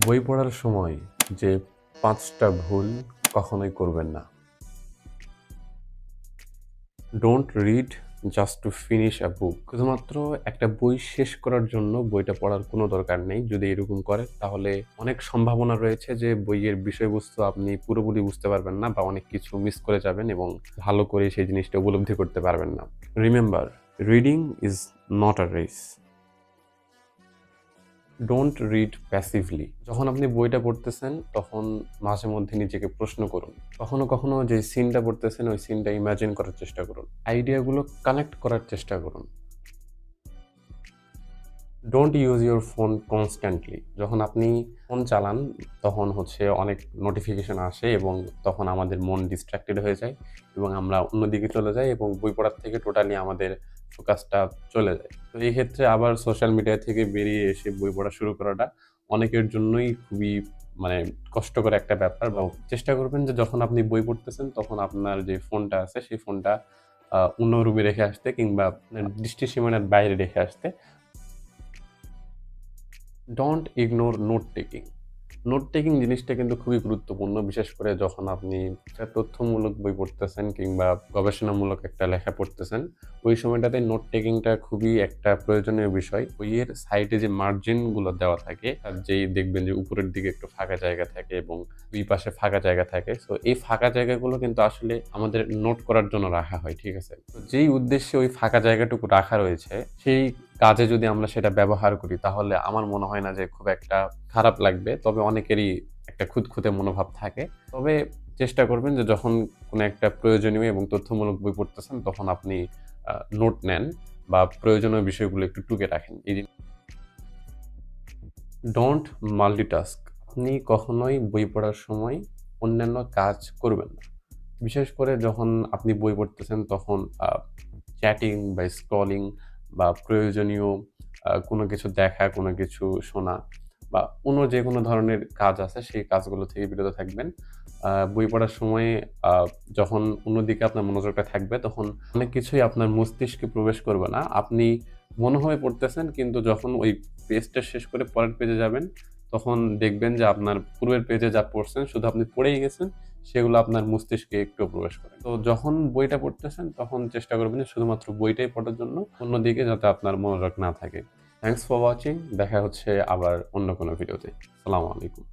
বই পড়ার সময় যে ৫টা ভুল কখনোই করবেন না। Don't read just to finish a book. শুধুমাত্র একটা বই শেষ করার জন্য বইটা পড়ার কোনো দরকার নেই। যদি এরকম করেন তাহলে অনেক সম্ভাবনা রয়েছে যে বইয়ের বিষয়বস্তু আপনি পুরোপুরি বুঝতে পারবেন না বা অনেক কিছু মিস করে যাবেন এবং ভালো করে সেই জিনিসটা উপলব্ধি করতে পারবেন না। Remember, reading is not a race. Don't read passively. যখন আপনি বইটা পড়তেছেন তখন মাঝে মধ্যে নিজেকে প্রশ্ন করুন। কখনো কখনো যে সিনটা পড়তেছেন ওই সিনটা ইমাজিন করার চেষ্টা করুন। আইডিয়াগুলো কানেক্ট করার চেষ্টা করুন। Don't use your phone constantly. যখন আপনি ফোন চালান তখন হচ্ছে অনেক নোটিফিকেশন আসে এবং তখন আমাদের মন ডিস্ট্রাক্টেড হয়ে যায় এবং আমরা অন্যদিকে চলে যাই এবং বই পড়ার থেকে টোটালি আমাদের ফোকাসটা চলে যায়। তো এই ক্ষেত্রে আবার সোশ্যাল মিডিয়া থেকে বেরিয়ে এসে বই পড়া শুরু করাটা অনেকের জন্যই খুবই মানে কষ্টকর একটা ব্যাপার। বা চেষ্টা করবেন যে যখন আপনি বই পড়তেছেন তখন আপনার যে ফোনটা আছে সেই ফোনটা অন্য রুমে রেখে আসতে কিংবা দৃষ্টিসীমানার বাইরে রেখে আসতে। Don't ignore note taking. Note taking জিনিসটা কিন্তু খুবই গুরুত্বপূর্ণ। বিশেষ করে যখন আপনি একটা তথ্যমূলক বই পড়তেছেন কিংবা গবেষণামূলক একটা লেখা পড়তেছেন, ওই সময়টাতে নোট টেকিংটা খুবই একটা প্রয়োজনীয় বিষয়। বইয়ের সাইডে যে মার্জিনগুলো দেওয়া থাকে, আর যেই দেখবেন যে উপরের দিকে একটু ফাঁকা জায়গা থাকে এবং ২ পাশে ফাঁকা জায়গা থাকে। সো এই ফাঁকা জায়গাগুলো কিন্তু আসলে আমাদের নোট করার জন্য রাখা হয়, ঠিক আছে? তো যেই উদ্দেশ্যে ওই ফাঁকা জায়গাটুকু রাখা রয়েছে, সেই কাজে যদি আমরা সেটা ব্যবহার করি তাহলে আমার মনে হয় না যে খুব একটা খারাপ লাগবে। তবে অনেকেরই একটা খুঁতখুঁতে মনোভাব থাকে। তবে চেষ্টা করবেন যে যখন কোনো একটা প্রয়োজনীয় এবং তথ্যমূলক বই পড়তেছেন তখন আপনি নোট নেন বা প্রয়োজনীয় বিষয়গুলো একটু টুকে রাখেন। Don't multitask. আপনি কখনোই বই পড়ার সময় অন্যান্য কাজ করবেন না। বিশেষ করে যখন আপনি বই পড়তেছেন তখন চ্যাটিং বা স্ক্রলিং বা প্রয়োজনীয় কোনো কিছু দেখা, কোনো কিছু শোনা বা অন্য যেকোনো ধরনের কাজ আছে সেই কাজগুলো থেকে বিরত থাকবেন। বই পড়ার সময়ে আ যখন অন্যদিকে আপনার মনোযোগটা থাকবে তখন অনেক কিছুই আপনার মস্তিষ্কে প্রবেশ করবে না। আপনি মনে হয় পড়তেছেন কিন্তু যখন ওই পেজটা শেষ করে পরের পেজে যাবেন তখন দেখবেন যে আপনার পূর্বের পেজে যা পড়ছেন শুধু আপনি পড়েই গেছেন, সেগুলো আপনার মস্তিষ্কে একটুও প্রবেশ করে। তো যখন বইটা পড়তেছেন তখন চেষ্টা করবেন যে শুধুমাত্র বইটাই পড়ার জন্য, অন্যদিকে যাতে আপনার মনোযোগ না থাকে। Thanks for watching. দেখা হচ্ছে আবার অন্য কোনো ভিডিওতে। আসসালামু আলাইকুম।